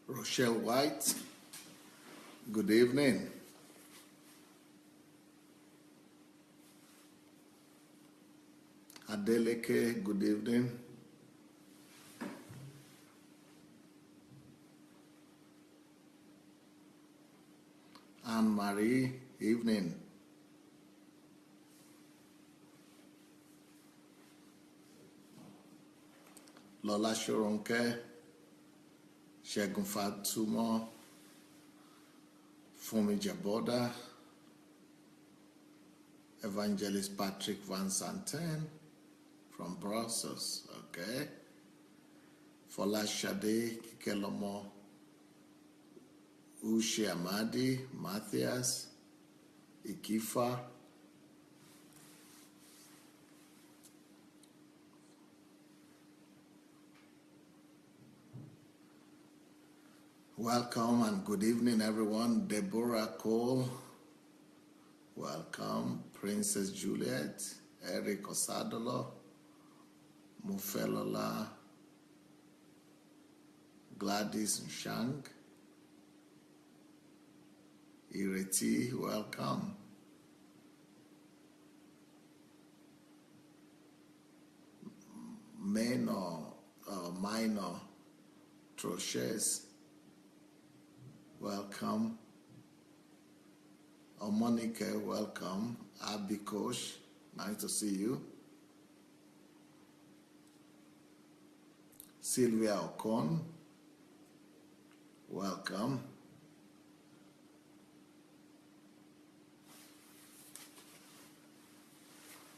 Rochelle White, good evening. Adeleke, good evening. Anne-Marie, evening. Lola Shoronke, Shegun Fatumo, Fumi Jaboda, Evangelist Patrick Van Santen from Brussels, okay. Fola Shade, Kikelomo, Ushi Amadi, Matthias, Ikifa, welcome and good evening, everyone. Deborah Cole, welcome. Princess Juliet, Eric Osadolo, Mufelola, Gladys Nshang, Ireti, welcome. Minor Troches, welcome. Monica, welcome. Abikosh, nice to see you. Sylvia Ocon, welcome.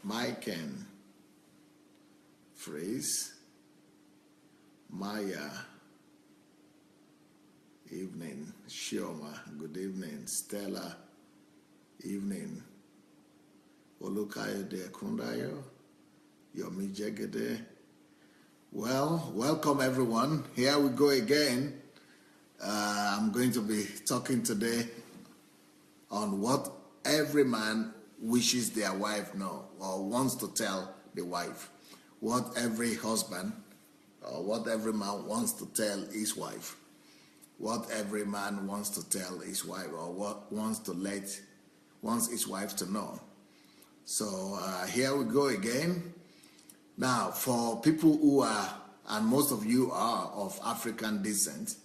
Maiken, Freeze, Maya, evening. Shioma, good evening. Stella, evening. Olukayode Kundayo, Yomi Jegede. Well, welcome everyone. Here we go again. I'm going to be talking today on what every man wishes their wife know or wants to tell the wife. What every husband or what every man wants to tell his wife. What every man wants to tell his wife or what wants his wife to know. So here we go again. Now, for people who are, and most of you are of African descent,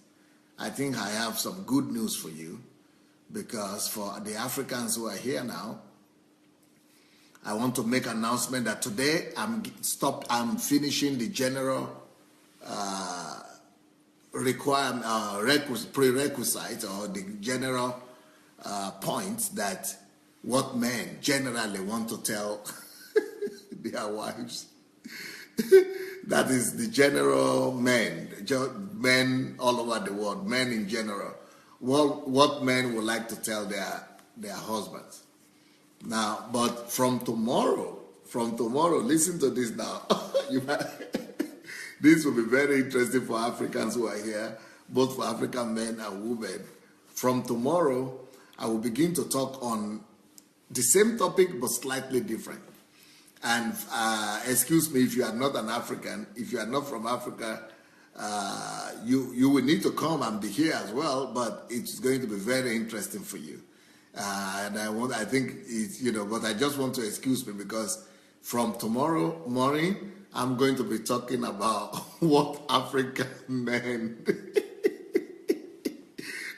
I think I have some good news for you, because for the Africans who are here now, I want to make an announcement that today I'm finishing the general prerequisite or the general point that what men generally want to tell their wives. That is the general men all over the world, men in general. What men would like to tell their husbands. Now, but from tomorrow, listen to this now. This will be very interesting for Africans who are here, both for African men and women. From tomorrow, I will begin to talk on the same topic, but slightly different. And excuse me if you are not an African, if you are not from Africa, you will need to come and be here as well, but it's going to be very interesting for you. And I think it's, but I just want to excuse me because from tomorrow morning, I'm going to be talking about what African men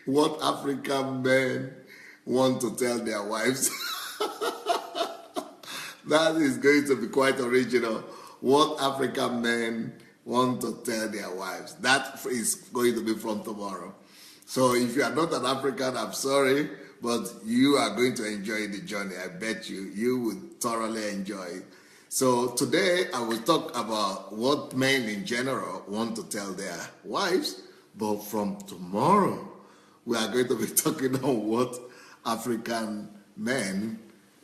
want to tell their wives. That is going to be quite original. What African men want to tell their wives. That is going to be from tomorrow. So if you are not an African, I'm sorry, but you are going to enjoy the journey. I bet you will thoroughly enjoy it. So today I will talk about what men in general want to tell their wives, but from tomorrow we are going to be talking on what African men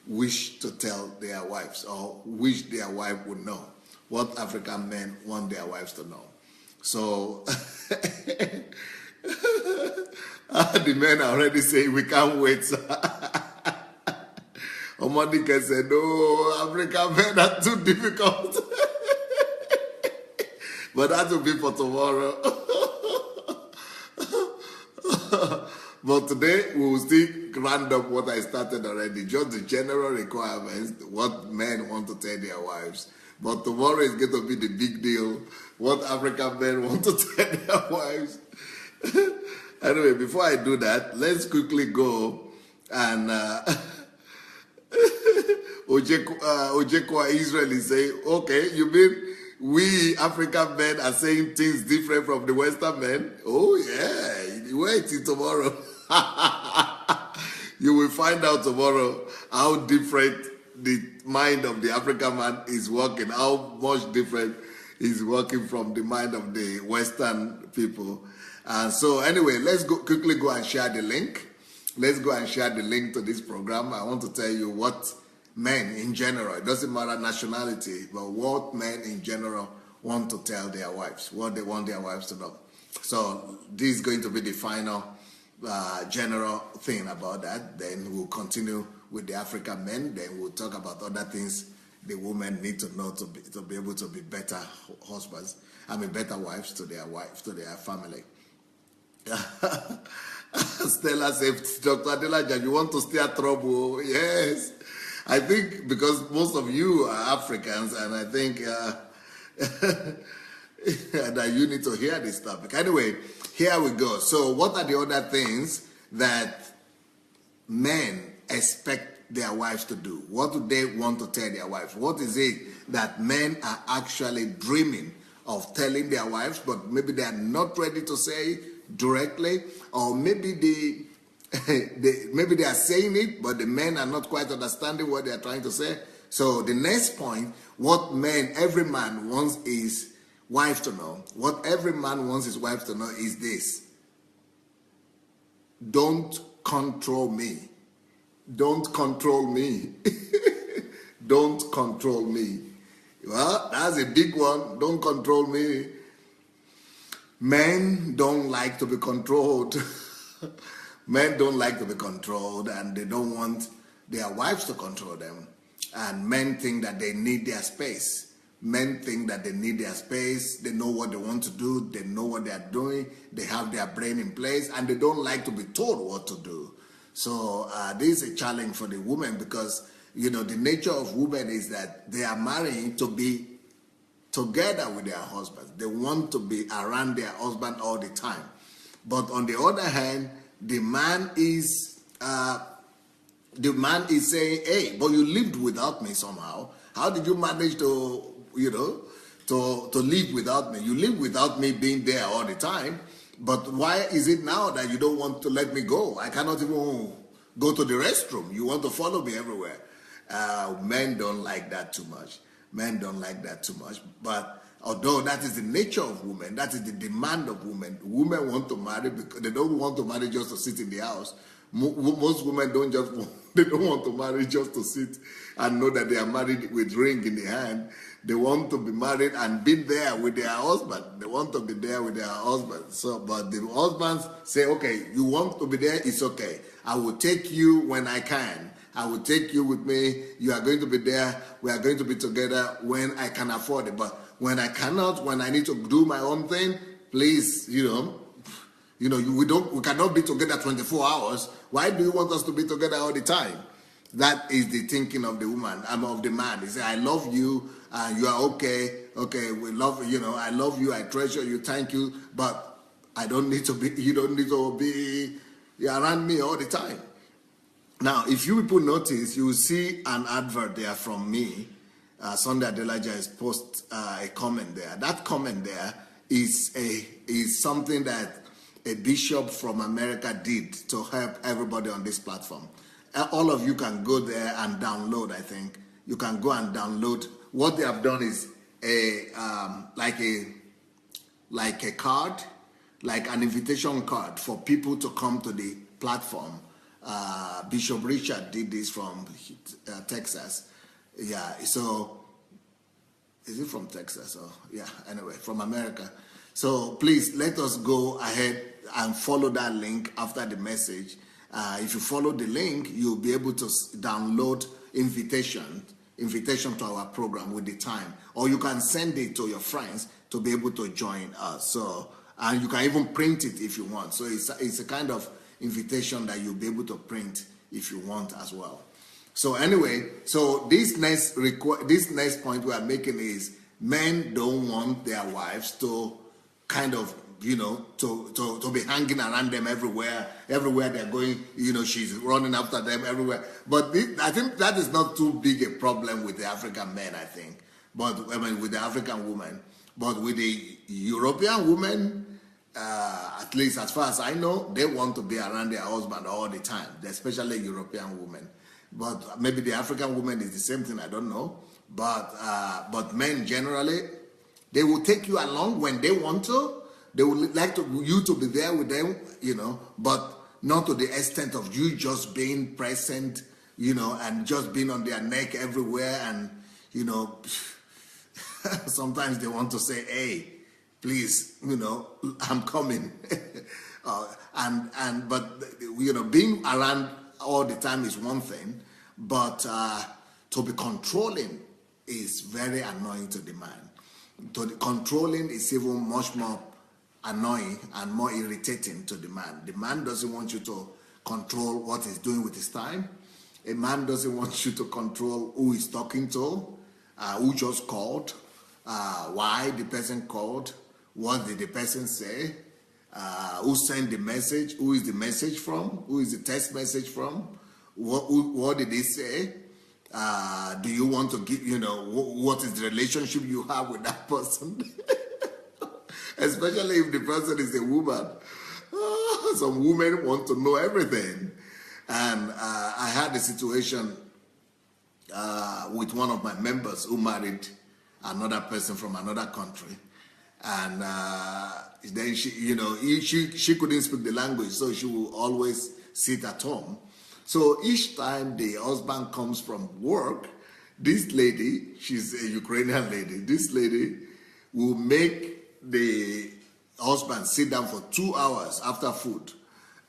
wish to tell their wives or wish their wife would know. What African men want their wives to know. So the men are already saying we can't wait. Omonika said, no, African men are too difficult. But that will be for tomorrow. But today we will still round up what I started already, just the general requirements, what men want to tell their wives. But tomorrow is going to be the big deal, what African men want to tell their wives. Anyway, before I do that, let's quickly go and Ojekwa Israel is saying, okay, you mean we African men are saying things different from the Western men? Oh yeah, wait till tomorrow. You will find out tomorrow how different the mind of the African man is working, how much different is working from the mind of the Western people. So anyway, let's quickly go and share the link. Let's go and share the link to this program. I want to tell you what men in general, it doesn't matter nationality, but what men in general want to tell their wives, what they want their wives to know. So this is going to be the final general thing about that. Then we'll continue with the African men. Then we'll talk about other things the women need to know to be able to be better husbands. Better wives to their family. Stella said, Dr. Adelaja, you want to steer trouble? Yes. I think because most of you are Africans, and I think that you need to hear this topic. Anyway, here we go. So what are the other things that men expect their wives to do? What do they want to tell their wives? What is it that men are actually dreaming of telling their wives, but maybe they are not ready to say directly, or maybe maybe they are saying it, but the men are not quite understanding what they are trying to say. So the next point, what every man wants his wife to know, what every man wants his wife to know is this: don't control me. Don't control me. Don't control me. Well, that's a big one. Don't control me. Men don't like to be controlled. Men don't like to be controlled, and they don't want their wives to control them. And men think that they need their space. Men think that they need their space. They know what they want to do. They know what they are doing. They have their brain in place, and they don't like to be told what to do. So this is a challenge for the women, because the nature of women is that they are marrying to be together with their husbands. They want to be around their husband all the time. But on the other hand, the man is saying, hey, but you lived without me somehow. How did you manage to live without me? You live without me being there all the time. But why is it now that you don't want to let me go? I cannot even go to the restroom. You want to follow me everywhere. Men don't like that too much. Men don't like that too much. But although that is the nature of women, that is the demand of women. Women want to marry because they don't want to marry just to sit in the house. Most women don't want to marry just to sit and know that they are married with ring in the hand. They want to be married and be there with their husband. They want to be there with their husband. So, but the husbands say, okay, you want to be there, it's okay. I will take you when I can. I will take you with me. You are going to be there. We are going to be together when I can afford it. But when I cannot, when I need to do my own thing, please, we cannot be together 24 hours. Why do you want us to be together all the time? That is the thinking of the woman, of the man. They say, I love you, you are okay. Okay, we love I love you, I treasure you, thank you, but you don't need to be around me all the time. Now, if you people notice, you will see an advert there from me. Sunday Adelaja has posted a comment there. That comment there is something that a bishop from America did to help everybody on this platform. All of you can go there and download, I think. You can go and download. What they have done is like a card, like an invitation card for people to come to the platform. Bishop Richard did this from Texas. Yeah, so is it from Texas? Or yeah, anyway, from America. So please let us go ahead and follow that link after the message. If you follow the link, you'll be able to download invitation to our program with the time, or you can send it to your friends to be able to join us. So, and you can even print it if you want. So it's a kind of invitation that you'll be able to print if you want as well. So anyway, so this next point we are making is men don't want their wives to kind of, to be hanging around them everywhere they're going, she's running after them everywhere. But I think that is not too big a problem with the African men, I think. But with the African women. But with the European women, at least as far as I know, they want to be around their husband all the time, especially European women. But maybe the African woman is the same thing, I don't know. But men generally, they will take you along when they want to. They would like you to be there with them, but not to the extent of you just being present, and just being on their neck everywhere. And, sometimes they want to say, hey, please, I'm coming. But being around all the time is one thing, but to be controlling is very annoying to the man. Controlling is even much more annoying and more irritating to the man. The man doesn't want you to control what he's doing with his time. A man doesn't want you to control who he's talking to, who just called, why the person called, what did the person say, who sent the message, who is the message from, who is the text message from, what did he say, do you want to give, what is the relationship you have with that person? Especially if the person is a woman. Some women want to know everything. And I had a situation with one of my members who married another person from another country. And then she couldn't speak the language, so she would always sit at home. So each time the husband comes from work, this lady, she's a Ukrainian lady, this lady will make the husband sit down for 2 hours after food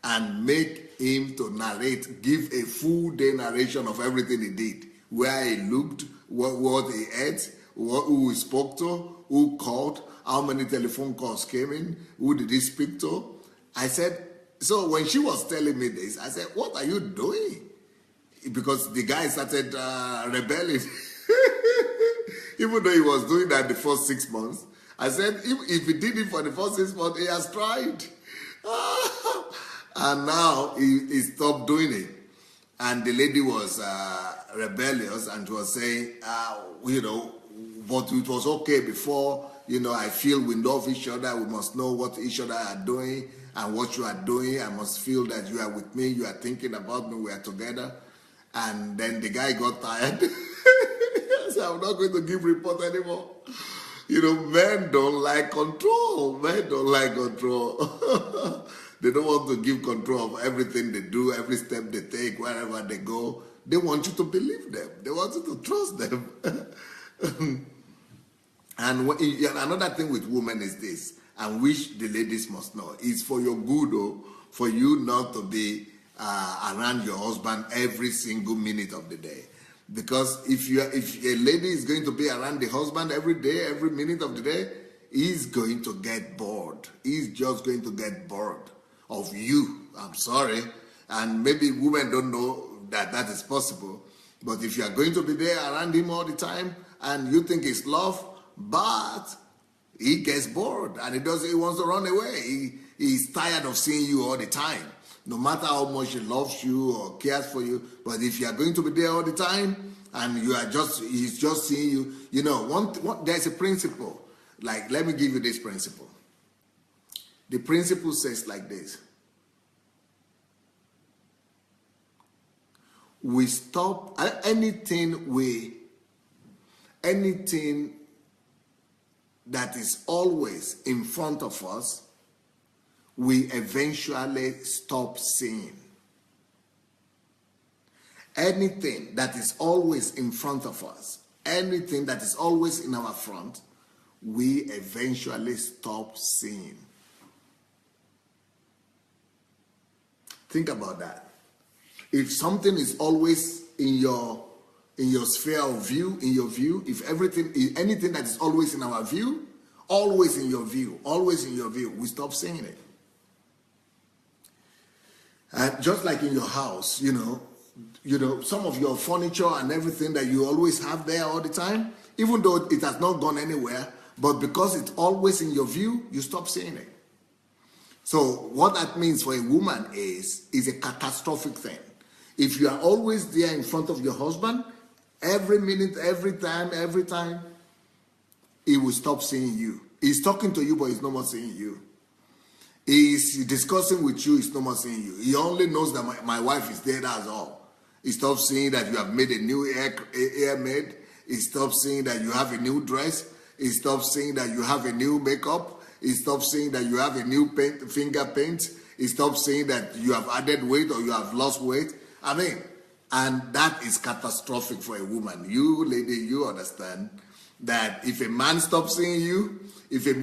and make him to narrate, give a full day narration of everything he did, where he looked, what he ate, who he spoke to, who called, how many telephone calls came in, who did he speak to. I said, so when she was telling me this, I said, what are you doing? Because the guy started rebelling. Even though he was doing that the first 6 months, I said, if he did it for the first 6 months, he has tried. And now he stopped doing it. And the lady was rebellious and was saying, but it was okay before, I feel we love each other. We must know what each other are doing and what you are doing. I must feel that you are with me. You are thinking about me. We are together. And then the guy got tired. So I'm not going to give report anymore. Men don't like control. Men don't like control. They don't want to give control of everything they do, every step they take, wherever they go. They want you to believe them. They want you to trust them. And another thing with women is this, and which the ladies must know, is for your good, for you not to be around your husband every single minute of the day. Because if a lady is going to be around the husband every day, every minute of the day, he's going to get bored. He's just going to get bored of you. I'm sorry. And maybe women don't know that that is possible. But if you are going to be there around him all the time and you think it's love, but he gets bored and he wants to run away. He's tired of seeing you all the time. No matter how much he loves you or cares for you, but if you are going to be there all the time and he's just seeing you, there's a principle. Like, let me give you this principle. The principle says like this. We stop anything that is always in front of us, we eventually stop seeing. Anything that is always in front of us, anything that is always in our front, we eventually stop seeing. Think about that. If something is always in your sphere of view, in your view, if anything that is always in our view, always in your view, we stop seeing it. And just like in your house, some of your furniture and everything that you always have there all the time, even though it has not gone anywhere, but because it's always in your view, you stop seeing it. So what that means for a woman is a catastrophic thing. If you are always there in front of your husband, every minute, every time, he will stop seeing you. He's talking to you, but he's no more seeing you. He's discussing with you, he's no more seeing you. He only knows that my wife is there, that's all. He stops seeing that you have made a new hair made. He stops seeing that you have a new dress. He stops seeing that you have a new makeup. He stops seeing that you have a new finger paint. He stops seeing that you have added weight or you have lost weight. And that is catastrophic for a woman. You, lady, you understand that if a man stops seeing you, if a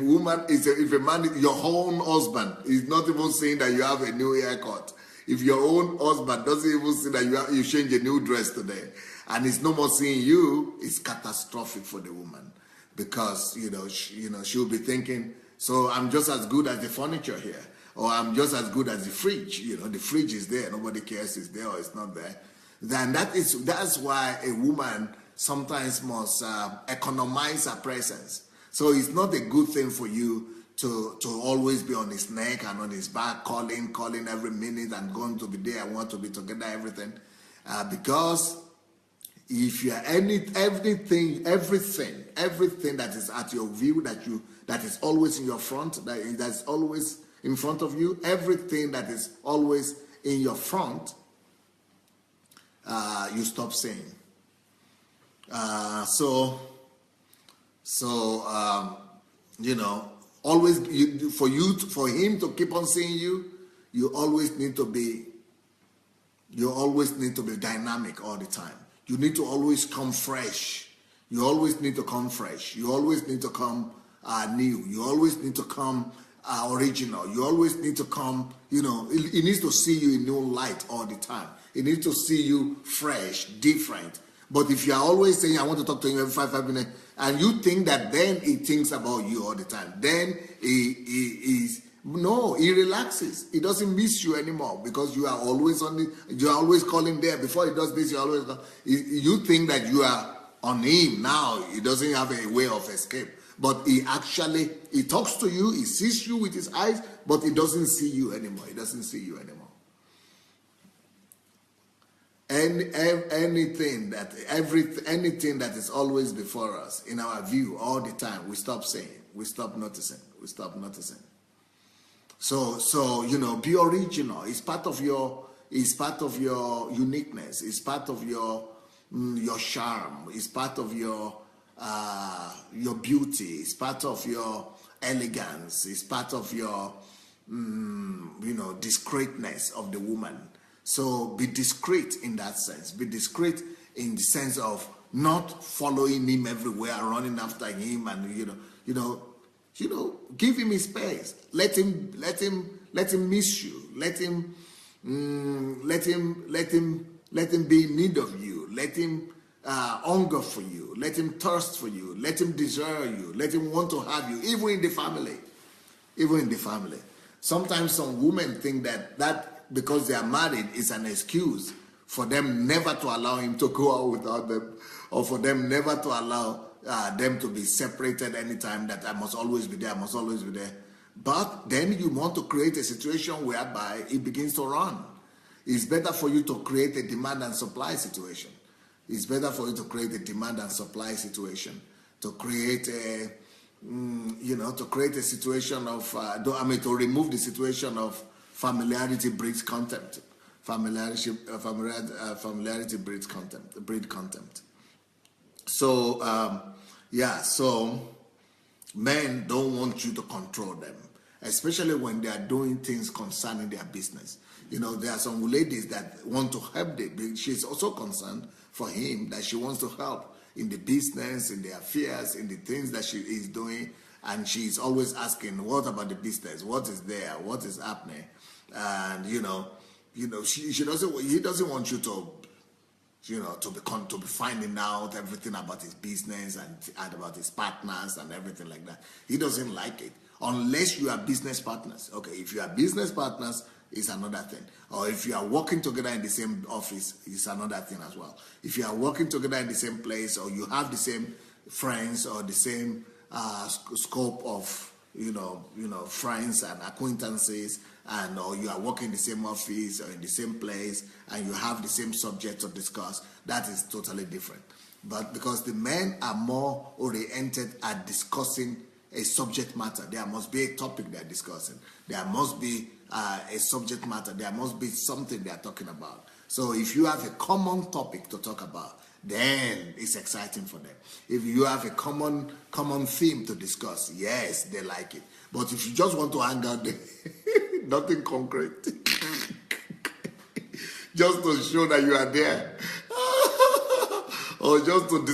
man, your own husband is not even seeing that you have a new haircut, if your own husband doesn't even see that you change a new dress today, and he's no more seeing you, it's catastrophic for the woman, because she'll be thinking, so I'm just as good as the furniture here, or I'm just as good as the fridge. The fridge is there, nobody cares it's there or it's not there. Then that's why a woman sometimes must economize her presence. So it's not a good thing for you to always be on his neck and on his back, calling every minute and going to be there, I want to be together, everything. Because if you are everything that is at your view, that is always in your front, that's always in front of you, everything that is always in your front, you stop seeing. Always for him to keep on seeing you, you always need to be dynamic all the time. You need to always come fresh. You always need to come fresh. You always need to come new. You always need to come original. You always need to come, he needs to see you in new light all the time. He needs to see you fresh, different. But if you are always saying, I want to talk to him every 5 minutes, and you think that then he thinks about you all the time, then he relaxes. He doesn't miss you anymore, because you are always you're always calling there. Before he does this, you think that you are on him now. He doesn't have a way of escape. But he talks to you, he sees you with his eyes, but he doesn't see you anymore. He doesn't see you anymore. Anything that is always before us in our view all the time, we stop saying, we stop noticing. So be original. It's part of your uniqueness. It's part of your charm. It's part of your beauty. It's part of your elegance. It's part of your discreetness of the woman. So be discreet in that sense. Be discreet in the sense of not following him everywhere, running after him, and give him his space. Let him miss you. Let him be in need of you. Let him hunger for you. Let him thirst for you. Let him desire you. Let him want to have you, even in the family. Sometimes some women think that because they are married is an excuse for them never to allow him to go out without them, or for them never to allow them to be separated anytime, that I must always be there, But then you want to create a situation whereby it begins to run. It's better for you to create a demand and supply situation. To create a situation of, to remove the situation of familiarity breeds contempt. Familiarity breeds contempt. So, so men don't want you to control them, especially when they are doing things concerning their business. There are some ladies that want to help them. She's also concerned for him, that she wants to help in the business, in the affairs, in the things that she is doing. And she's always asking, what about the business? What is there? What is happening? And he doesn't want you to be finding out everything about his business and about his partners and everything like that. He doesn't like it unless you are business partners. Okay, if you are business partners, it's another thing. Or if you are working together in the same office, it's another thing as well. If you are working together in the same place, or you have the same friends or the same scope of friends and acquaintances, and or you are working in the same office or in the same place, and you have the same subject to discuss, that is totally different. But because the men are more oriented at discussing a subject matter, there must be a topic they are discussing. There must be a subject matter. There must be something they are talking about. So if you have a common topic to talk about, then it's exciting for them. If you have a common theme to discuss, yes, they like it. But if you just want to hang out there, nothing concrete, just to show that you are there, or just to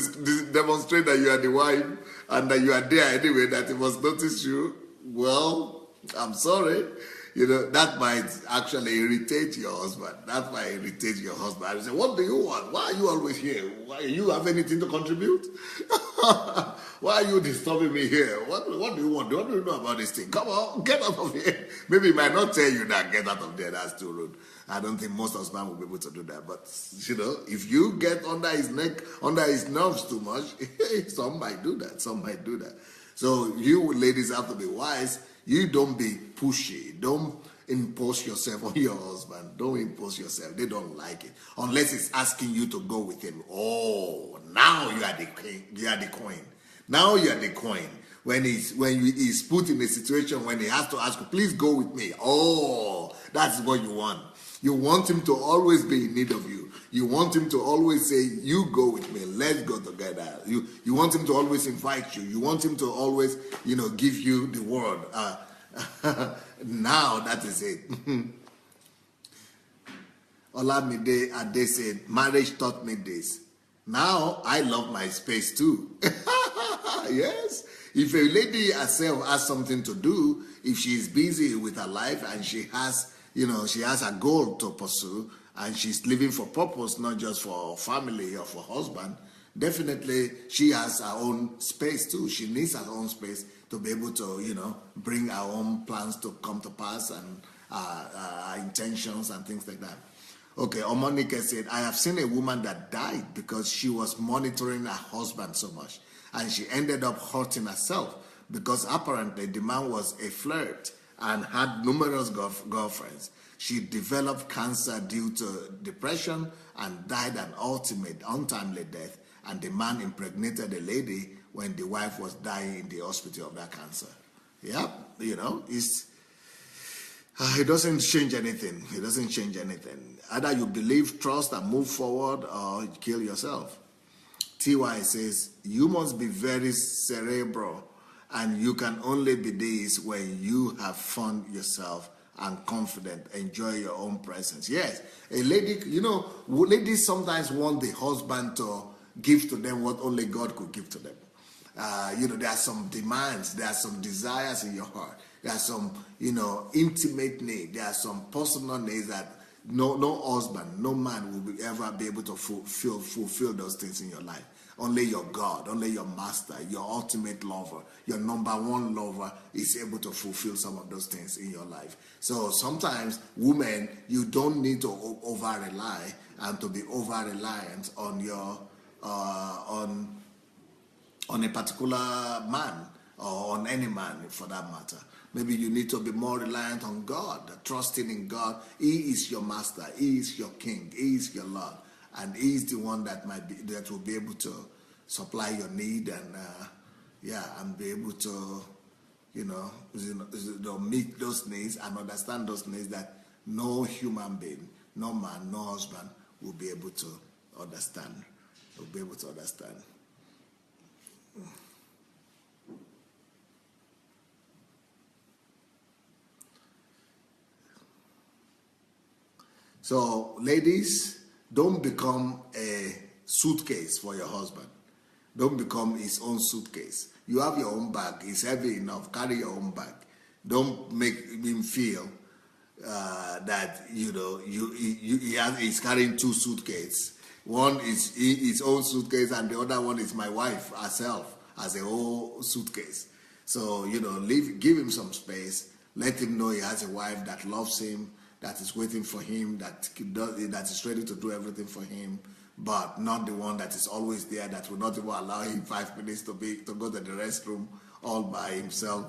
demonstrate that you are the wife and that you are there anyway, that he must notice you, well, I'm sorry. That might actually irritate your husband. That might irritate your husband. I say, what do you want? Why are you always here? Why, you have anything to contribute? Why are you disturbing me here? What do you want? What do you know about this thing? Come on, get out of here. Maybe he might not tell you that, get out of there. That's too rude. I don't think most husbands will be able to do that. But, if you get under his neck, under his nerves too much, some might do that. Some might do that. So you ladies have to be wise. You don't be pushy. Don't impose yourself on your husband. Don't impose yourself. They don't like it. Unless it's asking you to go with him. Oh, now you are the king. You are the queen. Now you are the queen. When he's put in a situation when he has to ask you, please go with me. Oh, that's what you want. You want him to always be in need of you. You want him to always say, you go with me, let's go together. You want him to always invite you. You want him to always, give you the word. Now that is it. Olamide Ade said, marriage taught me this. Now I love my space too. Yes. If a lady herself has something to do, if she is busy with her life and she has a goal to pursue, and she's living for purpose, not just for family or for husband, definitely she has her own space too. She needs her own space to be able to, bring her own plans to come to pass, and intentions and things like that. Okay, Omonike said, I have seen a woman that died because she was monitoring her husband so much, and she ended up hurting herself because apparently the man was a flirt and had numerous girlfriends. She developed cancer due to depression and died an untimely death, and the man impregnated the lady when the wife was dying in the hospital of that cancer. Yeah, it doesn't change anything. It doesn't change anything. Either you believe, trust, and move forward, or you kill yourself. TY says, you must be very cerebral, and you can only be this when you have fun yourself and confident, enjoy your own presence. Yes, a lady, ladies sometimes want the husband to give to them what only God could give to them. There are some demands, there are some desires in your heart, there are some, intimate needs, there are some personal needs that no husband, no man will ever be able to fulfill those things in your life. Only your God, only your master, your ultimate lover, your number one lover is able to fulfill some of those things in your life. So sometimes, women, you don't need to over-rely and to be over-reliant on your on a particular man or on any man for that matter. Maybe you need to be more reliant on God, trusting in God. He is your master, He is your king, He is your Lord. And He is the one that will be able to supply your need and and be able to meet those needs and understand those needs that no human being, no man, no husband will be able to understand. Will be able to understand. So, ladies, don't become a suitcase for your husband. Don't become his own suitcase. You have your own bag. It's heavy enough. Carry your own bag. Don't make him feel that he's carrying two suitcases. One is his own suitcase, and the other one is my wife herself as a whole suitcase. So give him some space. Let him know he has a wife that loves him, that is waiting for him, that is ready to do everything for him, but not the one that is always there, that will not even allow him 5 minutes to go to the restroom all by himself.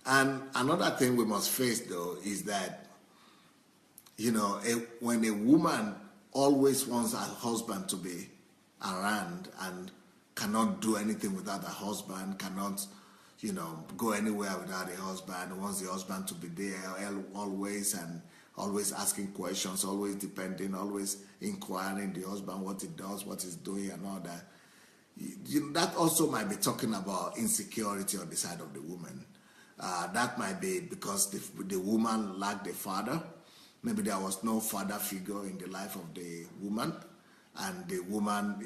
And another thing we must face, though, is that, when a woman always wants her husband to be around and cannot do anything without her husband, cannot, go anywhere without a husband, wants the husband to be there always and always asking questions, always depending, always inquiring the husband what he does, what he's doing, and all that. That also might be talking about insecurity on the side of the woman. That might be because the woman lacked a father. Maybe there was no father figure in the life of the woman, and the woman,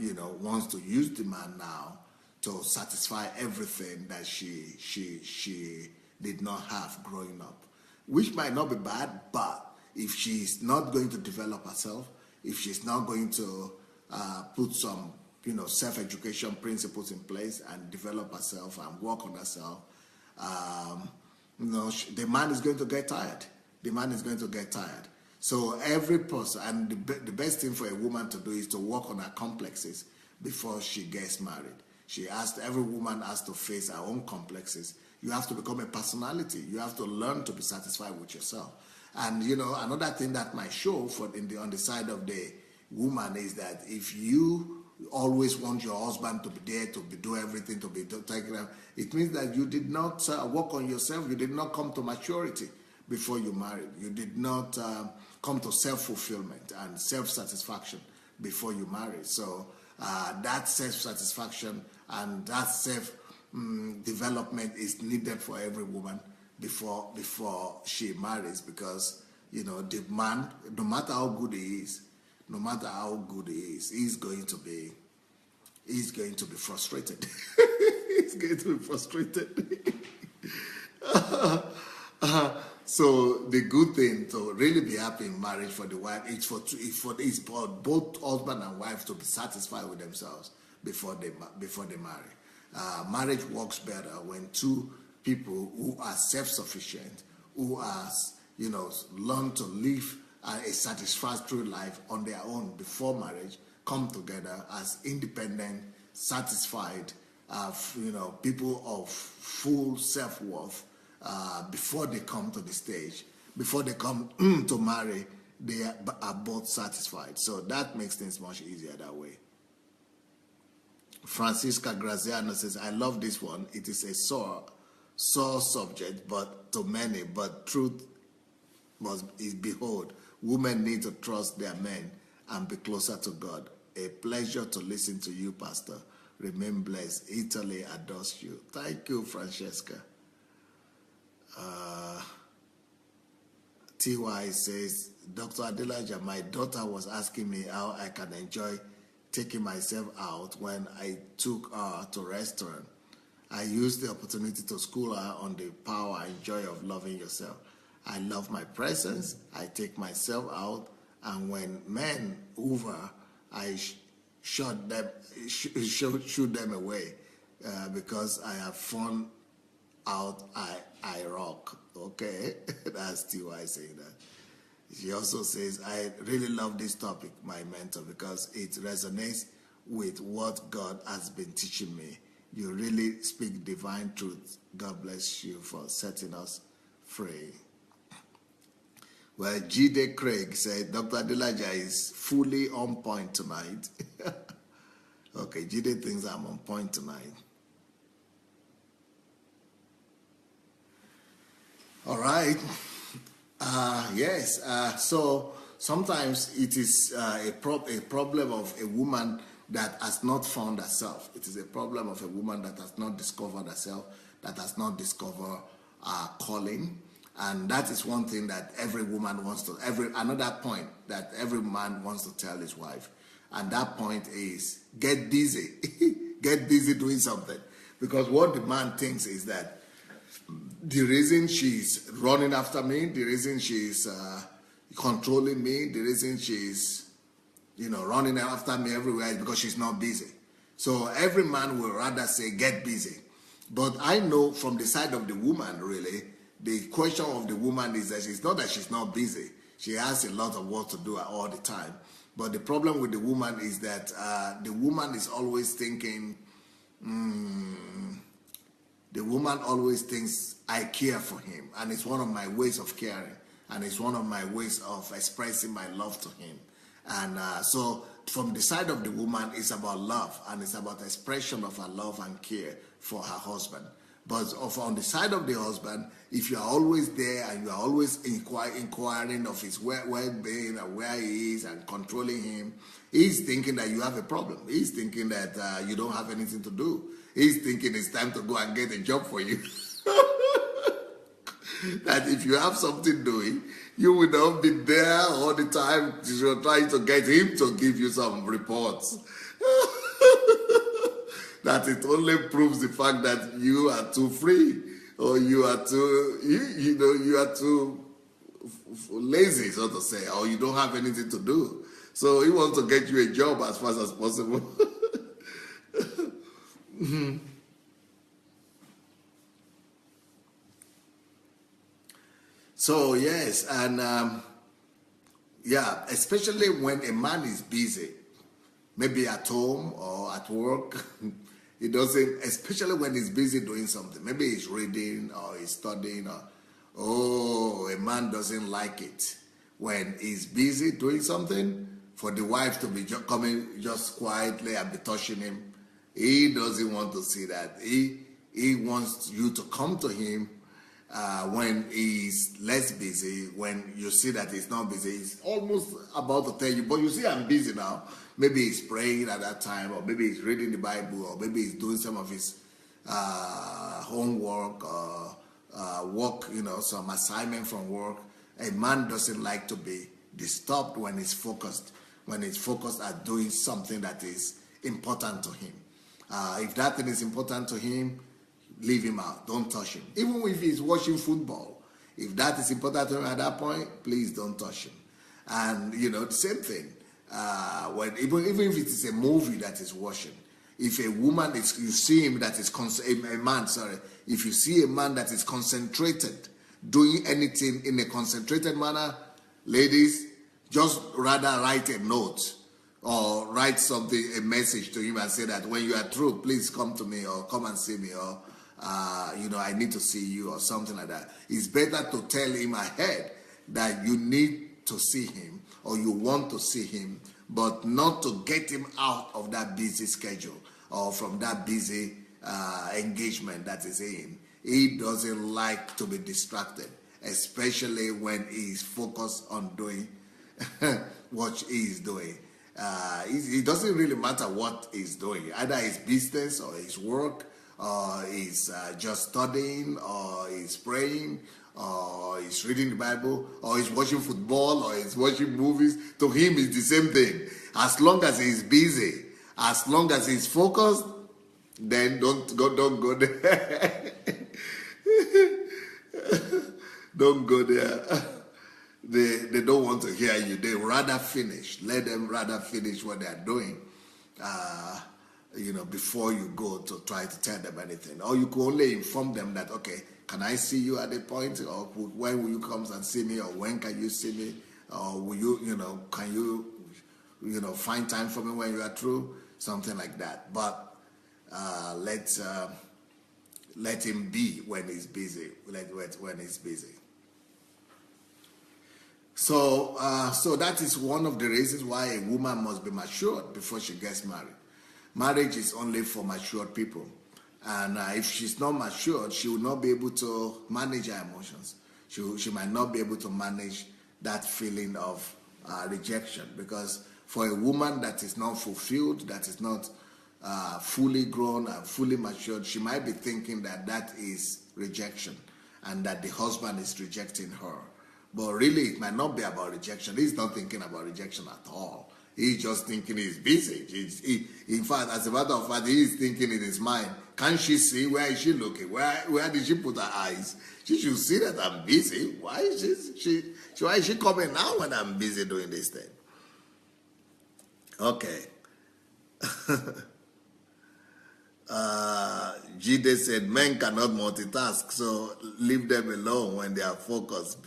wants to use the man now to satisfy everything that she did not have growing up, which might not be bad, but if she's not going to develop herself, if she's not going to put some, self-education principles in place and develop herself and work on herself, the man is going to get tired. The man is going to get tired. So every person, and the best thing for a woman to do is to work on her complexes before she gets married. Every woman has to face her own complexes. You have to become a personality. You have to learn to be satisfied with yourself. And, another thing that might show on the side of the woman is that if you always want your husband to be there, to do everything, to be taken care of, it means that you did not work on yourself. You did not come to maturity before you married. You did not come to self-fulfillment and self-satisfaction before you married. So that self-satisfaction and that self-development is needed for every woman before she marries, because the man, no matter how good he is, he's going to be frustrated. He's going to be frustrated. So the good thing to really be happy in marriage for the wife is for both husband and wife to be satisfied with themselves before they marry. Marriage works better when two people who are self-sufficient, who are learn to live a satisfactory life on their own before marriage, come together as independent, satisfied, people of full self-worth. Before they come to the stage, before they come to marry, they are both satisfied. So that makes things much easier that way. Francisca Graziano says, I love this one. It is a sore subject, but to many, but truth is behold, women need to trust their men and be closer to God. A pleasure to listen to you, Pastor. Remain blessed. Italy adores you. Thank you, Francesca. TY says, Dr. Adelaja, my daughter was asking me how I can enjoy taking myself out when I took her to a restaurant. I used the opportunity to school her on the power and joy of loving yourself. I love my presence. I take myself out, and when men over, I shoot them away because I have fun out. I rock. Okay, that's TY saying that. She also says, I really love this topic, my mentor, because it resonates with what God has been teaching me. You really speak divine truth. God bless you for setting us free. Well, G.D. Craig said, Dr. Adelaja is fully on point tonight. Okay, G.D. thinks I'm on point tonight. All right. Yes. So sometimes it is a problem of a woman that has not found herself. It is a problem of a woman that has not discovered herself, that has not discovered calling. And that is one thing that every woman wants to, another point that every man wants to tell his wife. And that point is, get busy. Get busy doing something. Because what the man thinks is that the reason she's running after me, the reason she's controlling me, the reason she's, running after me everywhere is because she's not busy. So every man will rather say, get busy. But I know from the side of the woman, really, the question of the woman is that it's not that she's not busy. She has a lot of work to do all the time. But the problem with the woman is that the woman is always thinking, the woman always thinks, I care for him. And it's one of my ways of caring. And it's one of my ways of expressing my love to him. And so from the side of the woman, it's about love. And it's about expression of her love and care for her husband. But on the side of the husband, if you are always there and you are always inquiring of his well-being and where he is and controlling him, he's thinking that you have a problem. He's thinking that you don't have anything to do. He's thinking it's time to go and get a job for you. That if you have something doing, you will not be there all the time. You're trying to get him to give you some reports. That it only proves the fact that you are too free, or you are too, you are too lazy, so to say, or you don't have anything to do. So he wants to get you a job as fast as possible. So yes, and yeah, especially when a man is busy, maybe at home or at work. He doesn't, especially when he's busy doing something. Maybe he's reading or he's studying, or a man doesn't like it when he's busy doing something for the wife to be coming just quietly and be touching him. He doesn't want to see that. He wants you to come to him when he's less busy. When you see that he's not busy, he's almost about to tell you, but you see I'm busy now. Maybe he's praying at that time, or maybe he's reading the Bible, or maybe he's doing some of his homework or work, some assignment from work. A man doesn't like to be disturbed when he's focused at doing something that is important to him. If that thing is important to him, leave him out. Don't touch him. Even if he's watching football, if that is important to him at that point, please don't touch him. And, the same thing. Even if it is a movie that is watching, if a woman you see him that is if you see a man that is concentrated, doing anything in a concentrated manner, ladies, just rather write a note or write a message to him and say that when you are through, please come to me or come and see me, or I need to see you, or something like that. It's better to tell him ahead that you need to see him or you want to see him, but not to get him out of that busy schedule or from that busy engagement that is in. He doesn't like to be distracted, especially when he's focused on doing what he's doing. It doesn't really matter what he's doing, either his business or his work, or he's just studying, or he's praying, or he's reading the Bible, or he's watching football, or he's watching movies. To him, it's the same thing. As long as he's busy, as long as he's focused, then don't go there. Don't go there. They don't want to hear you. They rather finish. Let them rather finish what they are doing, before you go to try to tell them anything. Or you could only inform them that, okay, can I see you at a point? Or when will you come and see me? Or when can you see me? Or will you, can you, find time for me when you are through? Something like that. But let him be when he's busy. When he's busy. So that is one of the reasons why a woman must be matured before she gets married. Marriage is only for matured people. And if she's not matured, she will not be able to manage her emotions. She might not be able to manage that feeling of rejection. Because for a woman that is not fulfilled, that is not fully grown and fully matured, she might be thinking that is rejection and that the husband is rejecting her. But really, it might not be about rejection. He's not thinking about rejection at all. He's just thinking he's busy. In fact, as a matter of fact, he's thinking in his mind, can't she see? Where is she looking? Where did she put her eyes? She should see that I'm busy. Why is she coming now when I'm busy doing this thing? Okay. Jide said men cannot multitask, so leave them alone when they are focused.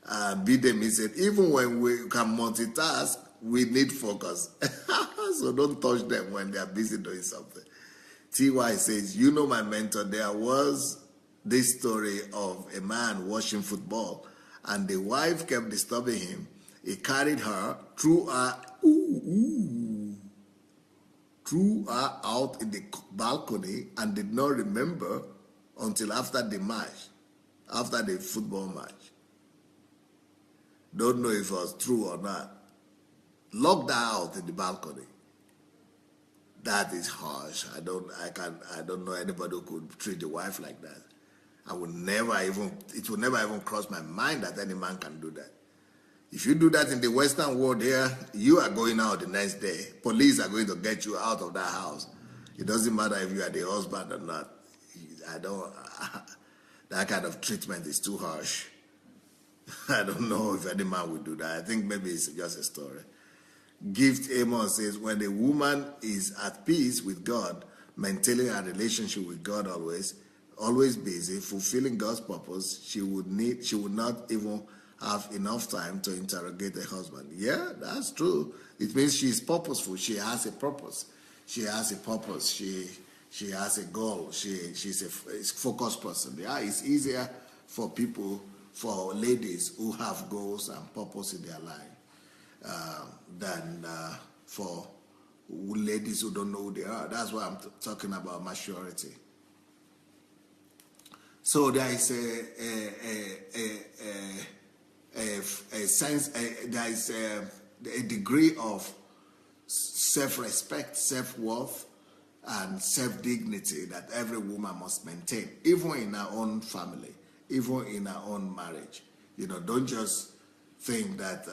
Bidemi said even when we can multitask, we need focus. So don't touch them when they are busy doing something. TY says, you know my mentor, there was this story of a man watching football and the wife kept disturbing him. He carried her, threw her out in the balcony and did not remember until after the match, after the football match. Don't know if it was true or not. Locked her out in the balcony. That is harsh. I don't know anybody who could treat the wife like that. It would never even cross my mind that any man can do that. If you do that in the Western world here, you are going out the next day. Police are going to get you out of that house. It doesn't matter if you are the husband or not. That kind of treatment is too harsh. I don't know if any man would do that. I think maybe it's just a story. Gift Amos says, when a woman is at peace with God, maintaining her relationship with God always busy, fulfilling God's purpose, she would not even have enough time to interrogate her husband. Yeah, that's true. It means she's purposeful. She has a purpose. She has a purpose. She has a goal. She's a focused person. Yeah, it's easier for ladies who have goals and purpose in their life than for ladies who don't know who they are. That's why I'm talking about maturity. So there is there is a degree of self-respect, self-worth, and self-dignity that every woman must maintain, even in her own family, even in her own marriage. Don't just think that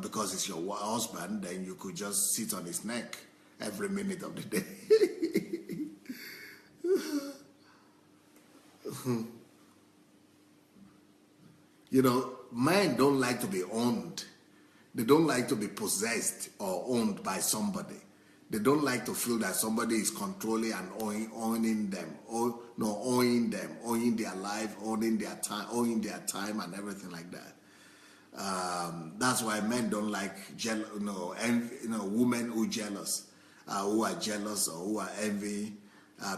because it's your husband, then you could just sit on his neck every minute of the day. Men don't like to be owned. They don't like to be possessed or owned by somebody. They don't like to feel that somebody is controlling and owning them, owning their life, owning their time and everything like that. That's why men don't like women who are jealous or who are envy,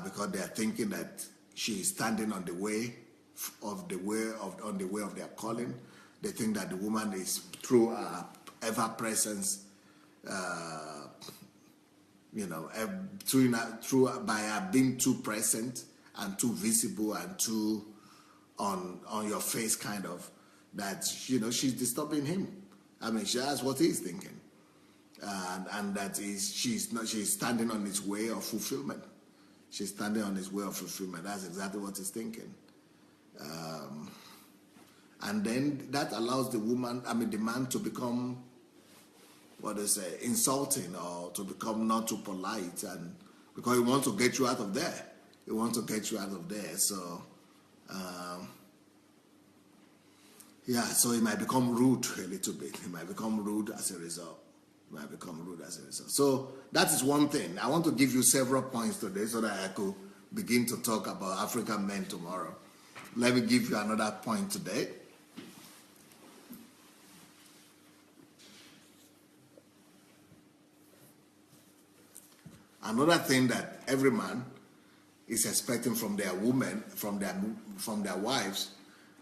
because they are thinking that she is standing on the way of their calling. They think that the woman is through her ever presence, by her being too present and too visible and too on your face, kind of, that she's disturbing him. I mean, that's what he's thinking, and that is she's standing on his way of fulfillment. She's standing on his way of fulfillment. That's exactly what he's thinking. And then that allows the man to become, insulting, or to become not too polite, and because he wants to get you out of there. So, so he might become rude a little bit. He might become rude as a result. So that is one thing. I want to give you several points today so that I could begin to talk about African men tomorrow. Let me give you another point today. Another thing that every man is expecting from their women, from their wives,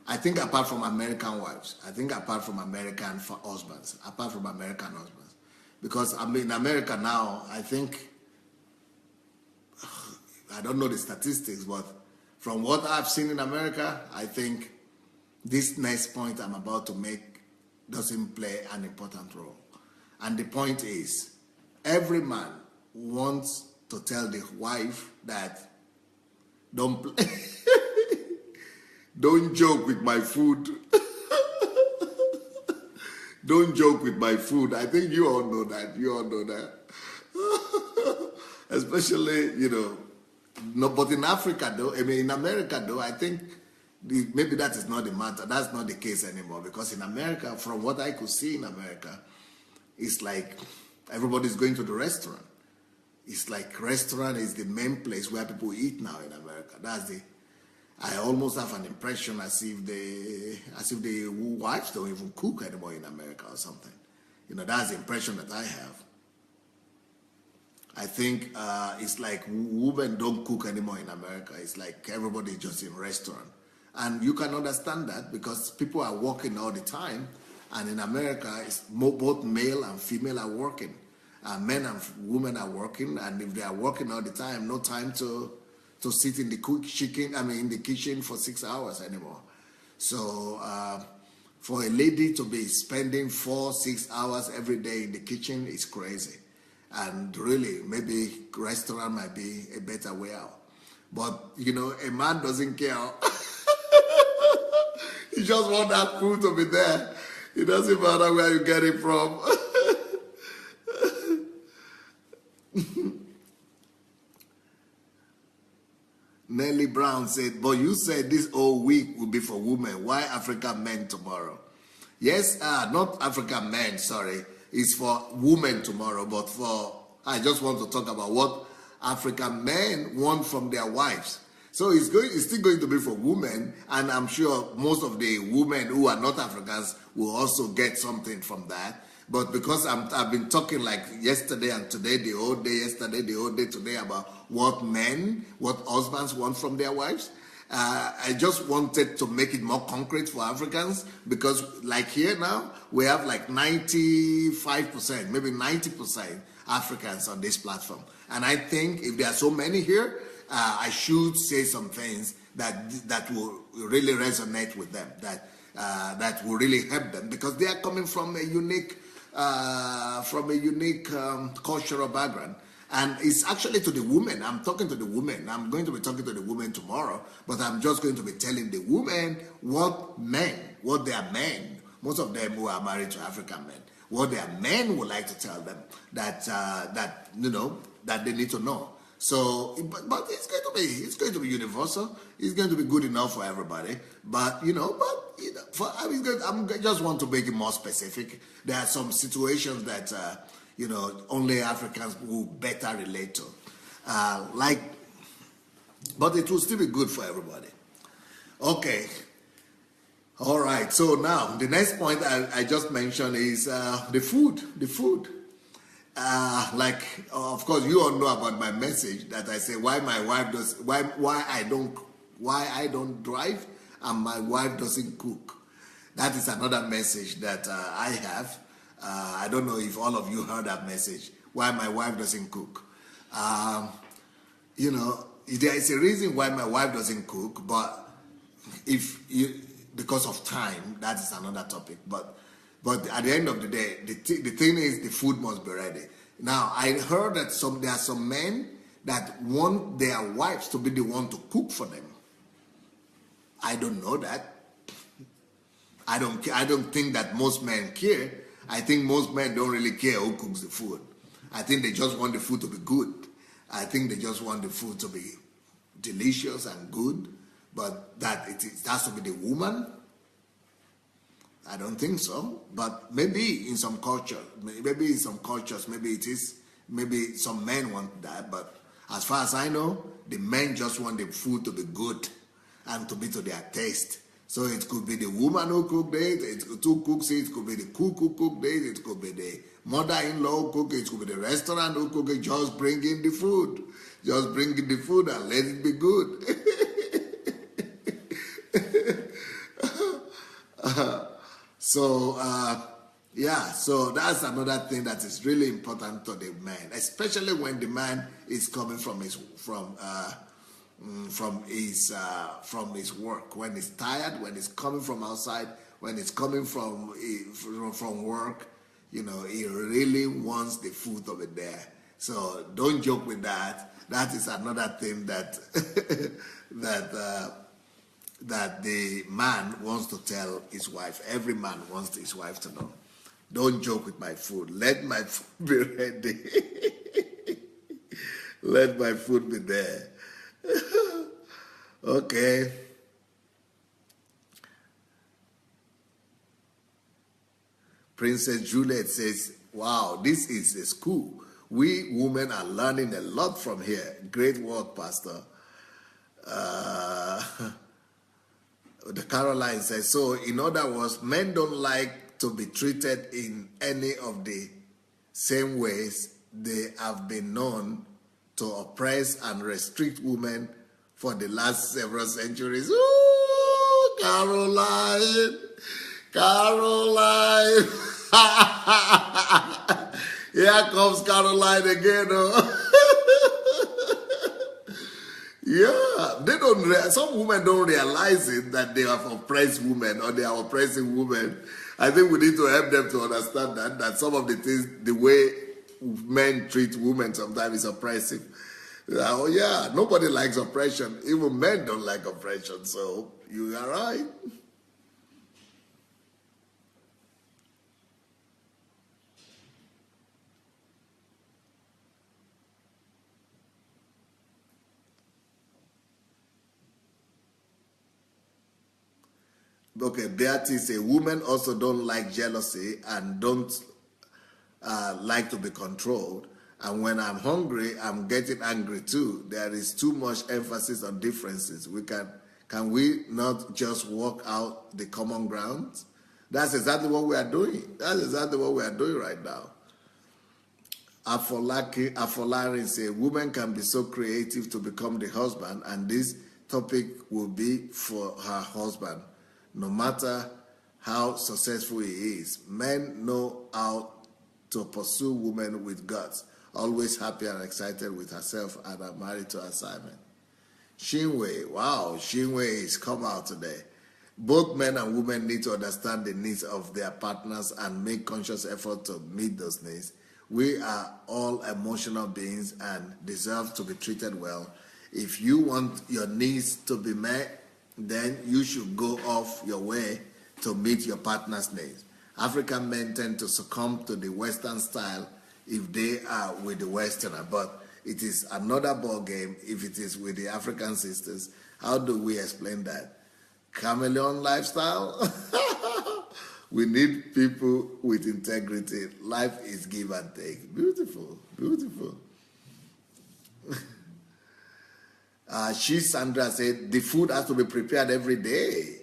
I think apart from American wives, apart from American husbands, because in America now, I think, I don't know the statistics, but from what I've seen in America, I think this next point I'm about to make doesn't play an important role. And the point is, every man wants to tell the wife that don't joke with my food. Don't joke with my food. I think you all know that. Especially, no, but in Africa though, in America though, I think maybe that is not the matter. That's not the case anymore, because in America, from what I could see in America, it's like everybody's going to the restaurant. It's like restaurant is the main place where people eat now in America. I almost have an impression as if the wives don't even cook anymore in America or something. That's the impression that I have. I think it's like women don't cook anymore in America. It's like everybody just in restaurant. And you can understand that because people are working all the time. And in America, both male and female are working. Men and women are working. And if they are working all the time, no time to sit in the kitchen for 6 hours anymore. So for a lady to be spending 4-6 hours every day in the kitchen is crazy. And really, maybe restaurant might be a better way out. But, a man doesn't care. He just wants that food to be there. It doesn't matter where you get it from. Nellie Brown said, but you said this whole week will be for women. Why African men tomorrow? Yes, not African men, sorry. It's for women tomorrow, but I just want to talk about what African men want from their wives. So it's still going to be for women, and I'm sure most of the women who are not Africans will also get something from that. But because I've been talking like yesterday and today, the whole day, yesterday, the whole day today, about what husbands want from their wives, I just wanted to make it more concrete for Africans, because like here now, we have like 95%, maybe 90% Africans on this platform. And I think if there are so many here, I should say some things that will really resonate with them, that will really help them, because they are coming from a unique cultural background. And it's actually to the women. I'm talking to the women. I'm going to be talking to the women tomorrow, but I'm just going to be telling the women what their men, most of them who are married to African men, what their men would like to tell them that they need to know. So, but it's going to be universal. It's going to be good enough for everybody. I just want to make it more specific. There are some situations that only Africans will better relate to, but it will still be good for everybody. Okay. All right. So now the next point I just mentioned is the food. The food. Of course, you all know about my message that I say why I don't drive and my wife doesn't cook. That is another message that I have. I don't know if all of you heard that message. Why my wife doesn't cook. There is a reason why my wife doesn't cook, but because of time, that is another topic. But at the end of the day, the thing is the food must be ready. Now, I heard that there are some men that want their wives to be the one to cook for them. I don't know that. I don't think that most men care. I think most men don't really care who cooks the food. I think they just want the food to be good. I think they just want the food to be delicious and good. But that it has to be the woman, I don't think so. But maybe in some cultures, maybe it is. Maybe some men want that. But as far as I know, the men just want the food to be good and to be to their taste. So it could be the woman who cooked it, it could be the cook who cooked it, it could be the mother-in-law who cooked it, it could be the restaurant who cooked it. Just bring in the food. Just bring in the food and let it be good. So that's another thing that is really important to the man, especially when the man is coming from his work, when he's tired, when he's coming from outside, when he's coming from work. He really wants the food to be there. So don't joke with that. That is another thing that that the man wants to tell his wife. Every man wants his wife to know. Don't joke with my food. Let my food be ready. Let my food be there. Okay. Princess Juliet says, wow, this is a school We women are learning a lot from here. Great work, Pastor. The Caroline says, so in other words, men don't like to be treated in any of the same ways they have been known to oppress and restrict women for the last several centuries. Ooh, Caroline! Caroline! Here comes Caroline again. Oh. Yeah, they don't. Some women don't realize it that they have oppressed women or they are oppressing women. I think we need to help them to understand that some of the things, the way men treat women sometimes is oppressive. Oh yeah, nobody likes oppression. Even men don't like oppression. So you are right. Okay, Beatrice say women also don't like jealousy and don't like to be controlled. And when I'm hungry, I'm getting angry too. There is too much emphasis on differences. Can we not just work out the common ground? That's exactly what we are doing. That's exactly what we are doing right now. Afolari say women can be so creative to become the husband, and this topic will be for her husband. No matter how successful he is, men know how to pursue women with guts, always happy and excited with herself and are married to assignment. Shinwei, wow, Shinwei is come out today. Both men and women need to understand the needs of their partners and make conscious effort to meet those needs. We are all emotional beings and deserve to be treated well. If you want your needs to be met, then you should go off your way to meet your partner's needs. African men tend to succumb to the Western style if they are with the Westerner, but it is another ball game if it is with the African sisters. How do we explain that? Chameleon lifestyle? We need people with integrity. Life is give and take. Beautiful, beautiful. Sandra said, the food has to be prepared every day.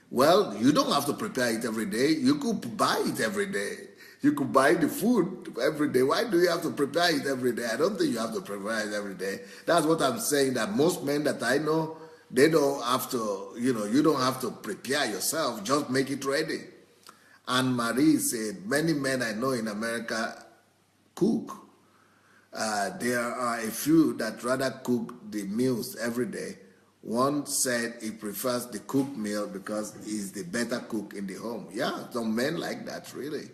Well, you don't have to prepare it every day. You could buy it every day. You could buy the food every day. Why do you have to prepare it every day? I don't think you have to prepare it every day. That's what I'm saying, that most men that I know, they don't have to, you don't have to prepare yourself. Just make it ready. Anne Marie said, many men I know in America cook. There are a few that rather cook the meals every day. One said he prefers the cooked meal because he's the better cook in the home. Yeah, some men like that, really.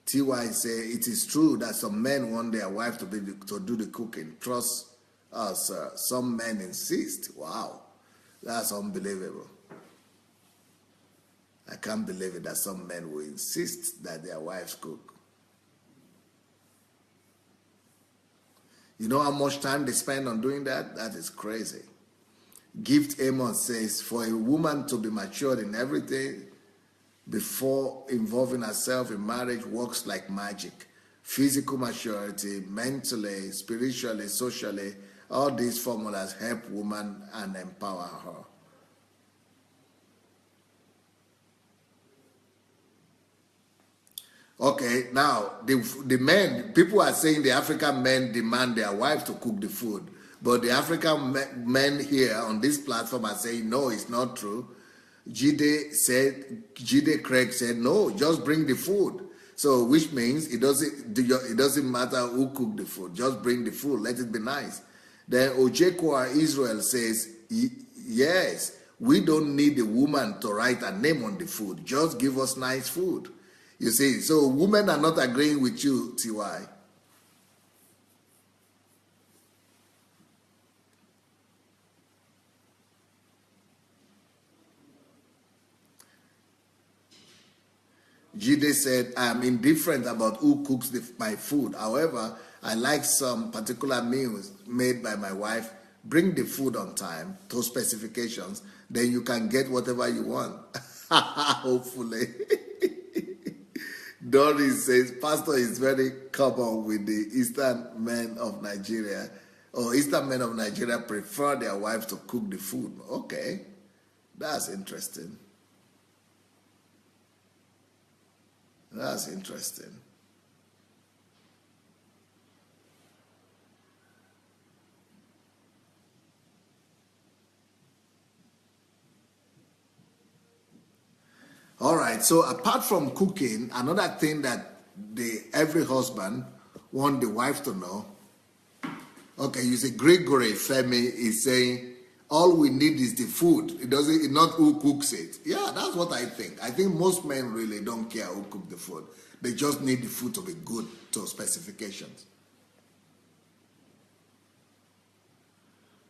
TY say, it is true that some men want their wife to do the cooking. Trust us, sir. Some men insist. Wow, that's unbelievable. I can't believe it that some men will insist that their wives cook. You know how much time they spend on doing that? That is crazy. Gift Amos says, for a woman to be matured in everything before involving herself in marriage works like magic. Physical maturity, mentally, spiritually, socially, all these formulas help women and empower her. Okay, now the men, people are saying the African men demand their wives to cook the food, but the African men here on this platform are saying no, it's not true. Jide Craig said no, just bring the food. So which means it doesn't matter who cooked the food, just bring the food, let it be nice. Then Ojekwa Israel says yes, we don't need the woman to write a name on the food, just give us nice food. You see, so women are not agreeing with you, TY. Jide said, I'm indifferent about who cooks my food. However, I like some particular meals made by my wife. Bring the food on time to specifications, then you can get whatever you want. Hopefully. Doris says, Pastor is very common with the Eastern men of Nigeria. Or Eastern men of Nigeria prefer their wives to cook the food. Okay, that's interesting. That's interesting. All right, so apart from cooking, another thing that every husband want the wife to know. Okay, you see, Gregory Femi is saying all we need is the food. It's not who cooks it. Yeah, that's what I think. I think most men really don't care who cook the food. They just need the food to be good to specifications.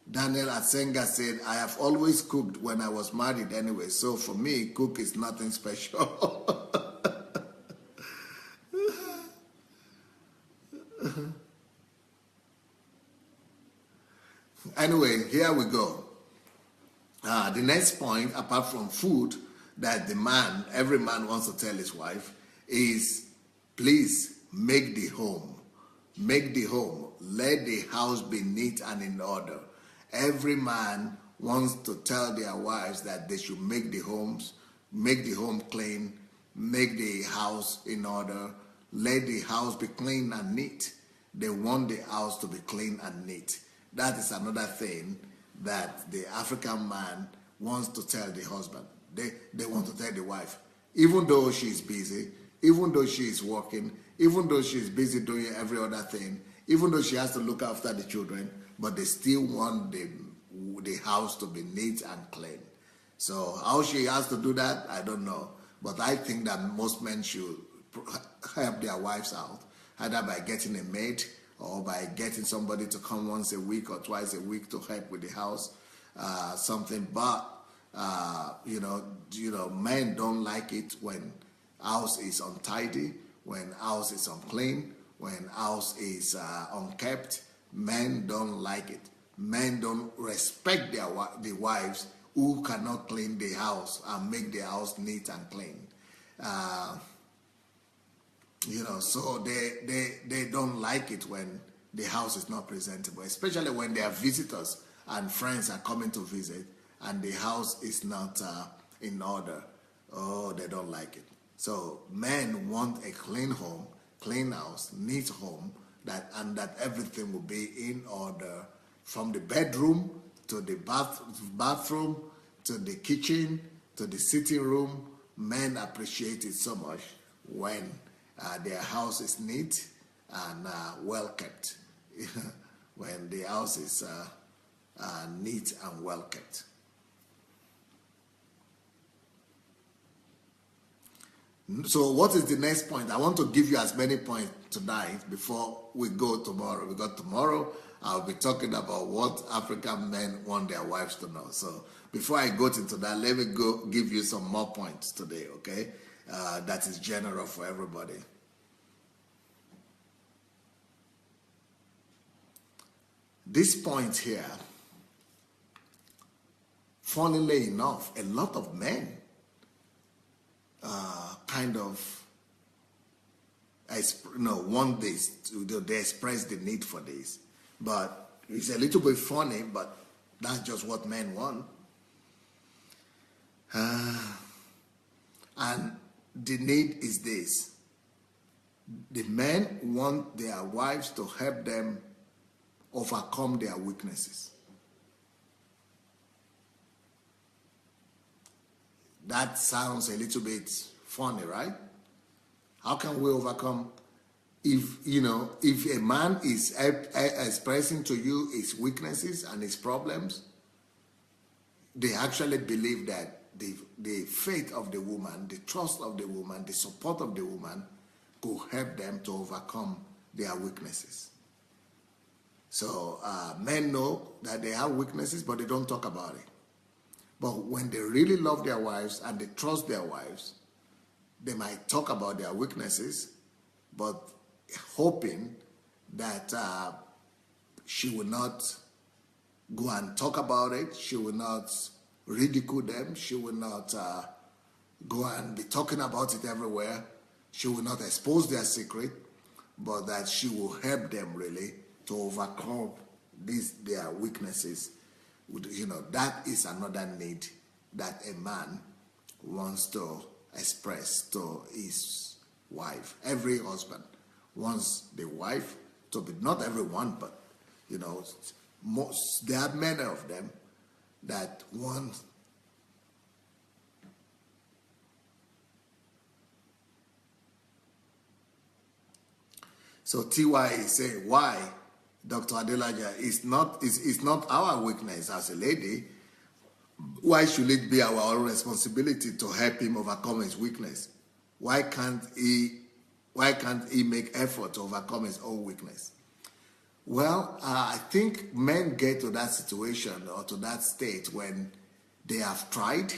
Daniel Asenga said, I have always cooked when I was married anyway, so for me, cook is nothing special. Anyway, here we go. The next point, apart from food, that every man wants to tell his wife is, please make the home. Make the home. Let the house be neat and in order. Every man wants to tell their wives that they should make the home clean, make the house in order, let the house be clean and neat. They want the house to be clean and neat. That is another thing that the African man wants to tell the husband. They want to tell the wife, even though she's busy, even though she's working, even though she's busy doing every other thing, even though she has to look after the children, but they still want the house to be neat and clean. So how she has to do that, I don't know. But I think that most men should help their wives out, either by getting a maid or by getting somebody to come once a week or twice a week to help with the house, something. But men don't like it when house is untidy, when house is unclean, when house is unkept. Men don't like it. Men don't respect the wives who cannot clean the house and make the house neat and clean. So they don't like it when the house is not presentable, especially when there are visitors and friends are coming to visit and the house is not in order. Oh, they don't like it. So men want a clean home, clean house, neat home, that everything will be in order, from the bedroom to the bathroom to the kitchen to the sitting room. Men appreciate it so much when their house is neat and well kept. When the house is neat and well kept. So what is the next point? I want to give you as many points tonight before we go tomorrow. Because tomorrow I'll be talking about what African men want their wives to know. So before I go into that, let me go give you some more points today, okay? That is general for everybody. This point here, funnily enough, a lot of men want this. They express the need for this. But it's a little bit funny, but that's just what men want. And the need is this. The men want their wives to help them overcome their weaknesses. That sounds a little bit funny, right? How can we overcome if a man is expressing to you his weaknesses and his problems? They actually believe that the faith of the woman, the trust of the woman, the support of the woman could help them to overcome their weaknesses. So men know that they have weaknesses, but they don't talk about it. But when they really love their wives and they trust their wives, they might talk about their weaknesses, but hoping that she will not go and talk about it, she will not ridicule them, she will not go and be talking about it everywhere. She will not expose their secret, but that she will help them really to overcome their weaknesses. That is another need that a man wants to express to his wife. Every husband wants the wife to be, not everyone, but there are many of them that want. So TY is saying, why, Dr. Adelaja, it's not our weakness as a lady. Why should it be our own responsibility to help him overcome his weakness? Why can't he make effort to overcome his own weakness? Well, I think men get to that situation or to that state when they have tried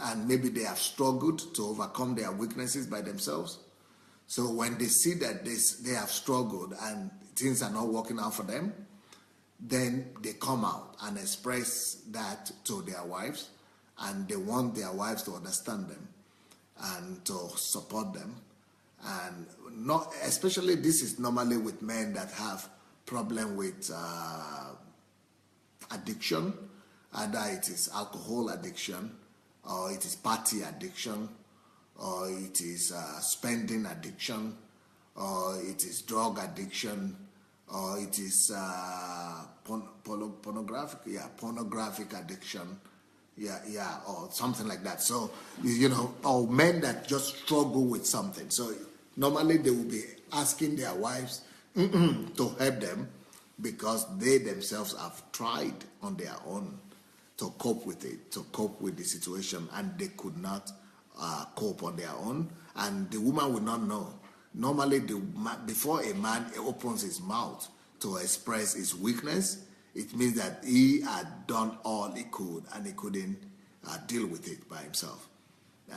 and maybe they have struggled to overcome their weaknesses by themselves. So when they see that they have struggled and things are not working out for them, then they come out and express that to their wives, and they want their wives to understand them and to support them. And not especially, this is normally with men that have problem with addiction, either it is alcohol addiction, or it is party addiction, or it is spending addiction, or it is drug addiction, or it is pornographic addiction, or something like that. So, or men that just struggle with something. So normally they will be asking their wives to help them because they themselves have tried on their own to cope with it, to cope with the situation, and they could not cope on their own, and the woman will not know. Normally, before a man opens his mouth to express his weakness, it means that he had done all he could and he couldn't deal with it by himself.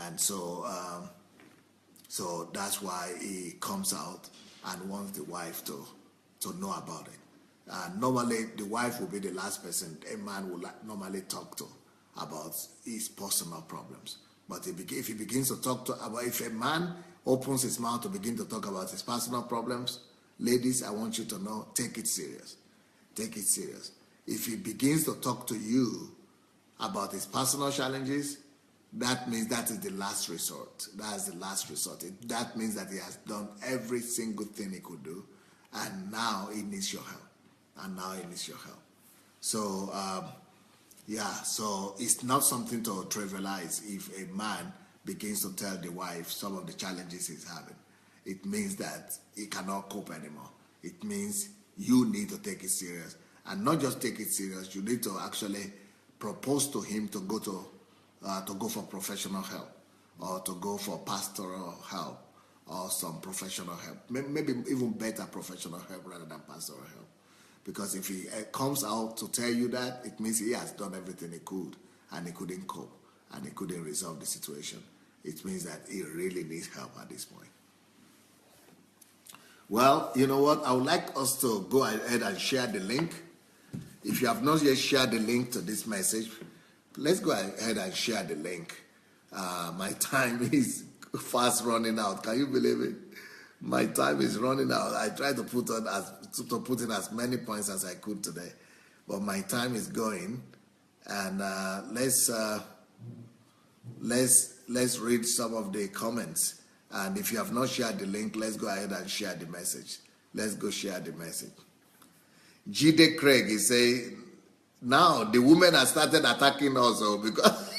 And so that's why he comes out and wants the wife to know about it. Normally, the wife will be the last person a man will normally talk to about his personal problems. But if he begins to talk if a man opens his mouth to begin to talk about his personal problems, ladies, I want you to know, take it serious. Take it serious. If he begins to talk to you about his personal challenges, that means that is the last resort. That is the last resort. That means that he has done every single thing he could do, and now he needs your help. So, so it's not something to trivialize if a man begins to tell the wife some of the challenges he's having. It means that he cannot cope anymore. It means you need to take it serious. And not just take it serious, you need to actually propose to him to go for professional help, or to go for pastoral help, or some professional help. Maybe even better professional help rather than pastoral help. Because if he comes out to tell you that, it means he has done everything he could and he couldn't cope and he couldn't resolve the situation. It means that he really needs help at this point. Well, you know what? I would like us to go ahead and share the link. If you have not yet shared the link to this message, let's go ahead and share the link. My time is fast running out. Can you believe it? My time is running out. I tried to put in as many points as I could today, but my time is going. And let's read some of the comments. And if you have not shared the link, let's go ahead and share the message. Let's go share the message. Jide Craig is saying, now the women have started attacking us because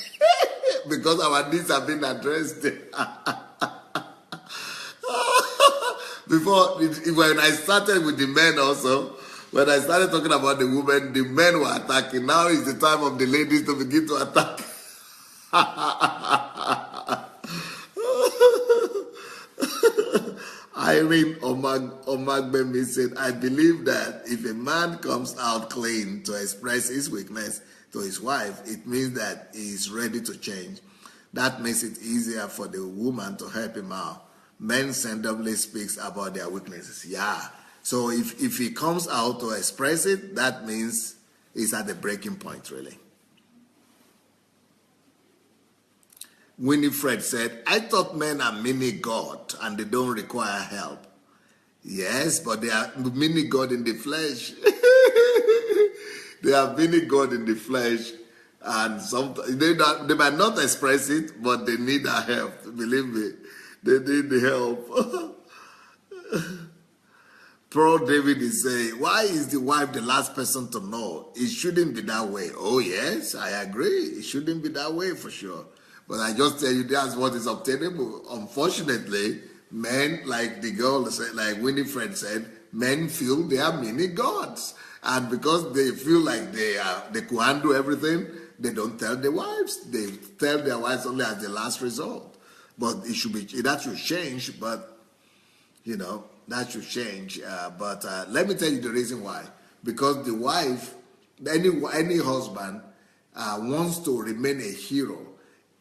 because our needs have been addressed. Before, when I started with the men also, when I started talking about the women, the men were attacking. Now is the time of the ladies to begin to attack. Irene Omagbemi said, I believe that if a man comes out clean to express his weakness to his wife, it means that he is ready to change. That makes it easier for the woman to help him out. Men seldomly speaks about their weaknesses. Yeah. So if he comes out to express it, that means he's at the breaking point, really. Winifred said, I thought men are mini God and they don't require help. Yes, but they are mini God in the flesh. They are mini God in the flesh. And they might not express it, but they need our help. Believe me, they need the help. Pro David is saying, why is the wife the last person to know? It shouldn't be that way. Oh, yes, I agree. It shouldn't be that way for sure. But I just tell you, that's what is obtainable. Unfortunately, men, like the girl said, like Winifred said, men feel they are mini gods. And because they feel like they could handle everything, they don't tell their wives. They tell their wives only as the last resort. But that should change, but you know, that should change. But let me tell you the reason why. Because the wife, any husband wants to remain a hero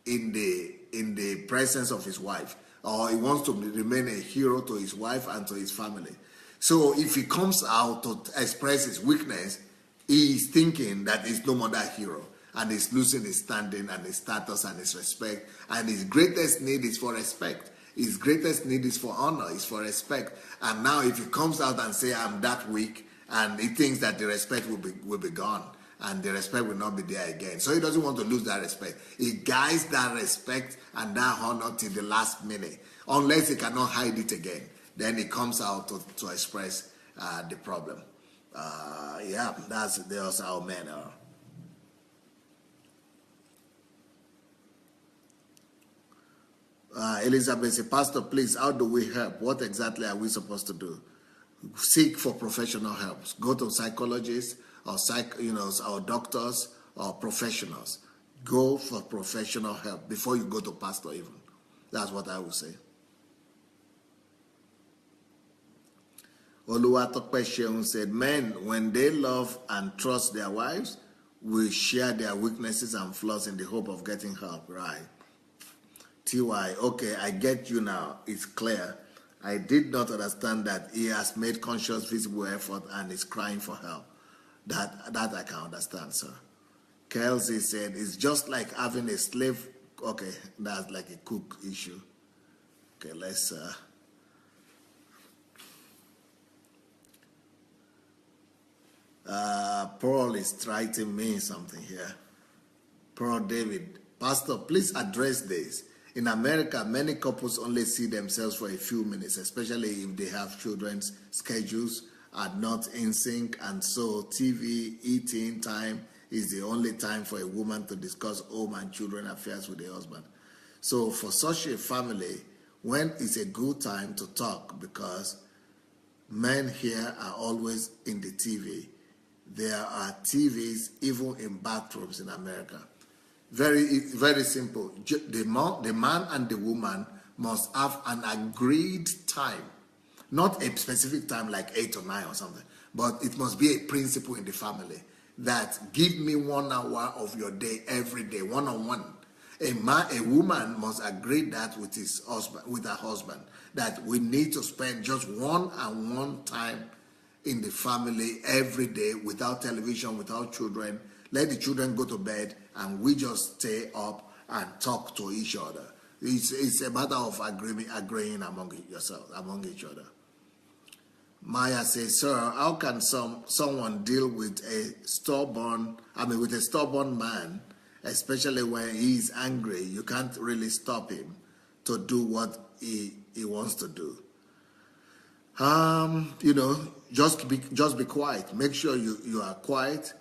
in the presence of his wife, or he wants to remain a hero to his wife and to his family. So if he comes out to express his weakness, he is thinking that he's no more that hero, and he's losing his standing and his status and his respect. And his greatest need is for respect. His greatest need is for honor, is for respect. And now if he comes out and say, I'm that weak, and he thinks that the respect will be gone, and the respect will not be there again. So he doesn't want to lose that respect. He guides that respect and that honor till the last minute. Unless he cannot hide it again, then he comes out to express the problem. Yeah, that's how men are. Elizabeth says, Pastor, please, how do we help? What exactly are we supposed to do? Seek for professional help. Go to psychologists or or doctors or professionals. Go for professional help before you go to pastor even. That's what I would say. Oluwatope Sheun said, men, when they love and trust their wives, will share their weaknesses and flaws in the hope of getting help. Right. TY, okay, I get you now. It's clear. I did not understand that he has made conscious visible effort and is crying for help. That I can understand, sir. Kelsey said, it's just like having a slave. Okay, that's like a cook issue. Okay, let's... Paul is writing me something here. Paul David, Pastor, please address this. In America, many couples only see themselves for a few minutes, especially if they have children's schedules are not in sync, and so TV, eating time is the only time for a woman to discuss home and children affairs with her husband. So for such a family, when is a good time to talk? Because men here are always in the TV. There are TVs even in bathrooms in America. Very, very simple. The man and the woman must have an agreed time. Not a specific time like 8 or 9 or something. But it must be a principle in the family that give me 1 hour of your day every day, one-on-one. A woman must agree that with her husband, that we need to spend just one-on-one time in the family every day without television, without children. Let the children go to bed and we just stay up and talk to each other. It's a matter of agreeing among each other. Maya says, sir, how can someone deal with a stubborn man, especially when he's angry? You can't really stop him to do what he wants to do. Just be quiet. Make sure you are quiet.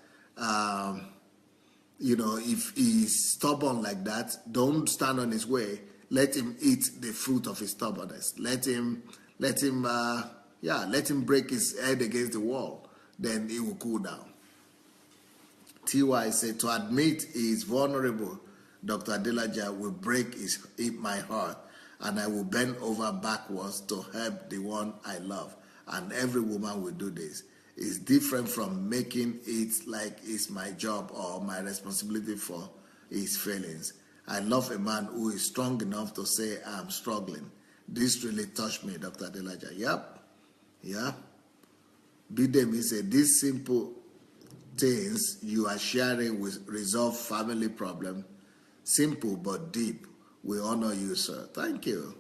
If he's stubborn like that, don't stand on his way. Let him eat the fruit of his stubbornness. Let him break his head against the wall. Then he will cool down. TY said, to admit he is vulnerable, Dr. Adelaja will break my heart, and I will bend over backwards to help the one I love. And every woman will do this. It's different from making it like it's my job or my responsibility for his feelings. I love a man who is strong enough to say, I'm struggling. This really touched me, Dr. Adelaja. Yep. Yeah. Bidemi said, these simple things you are sharing will resolve family problem. Simple but deep. We honor you, sir. Thank you.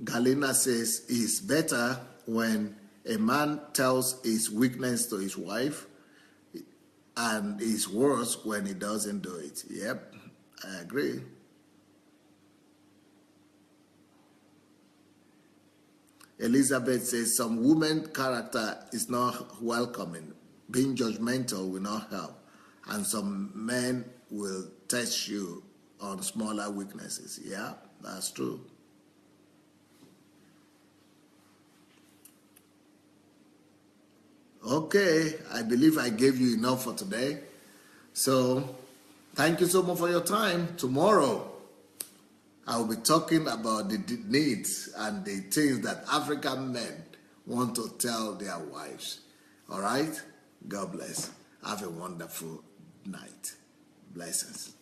Galina says it's better when a man tells his weakness to his wife, and it's worse when he doesn't do it. Yep, I agree. Elizabeth says some woman character is not welcoming. Being judgmental will not help. And some men will test you on smaller weaknesses. Yeah, that's true. Okay, I believe I gave you enough for today. So, thank you so much for your time. Tomorrow, I will be talking about the needs and the things that African men want to tell their wives. All right? God bless. Have a wonderful night. Blessings.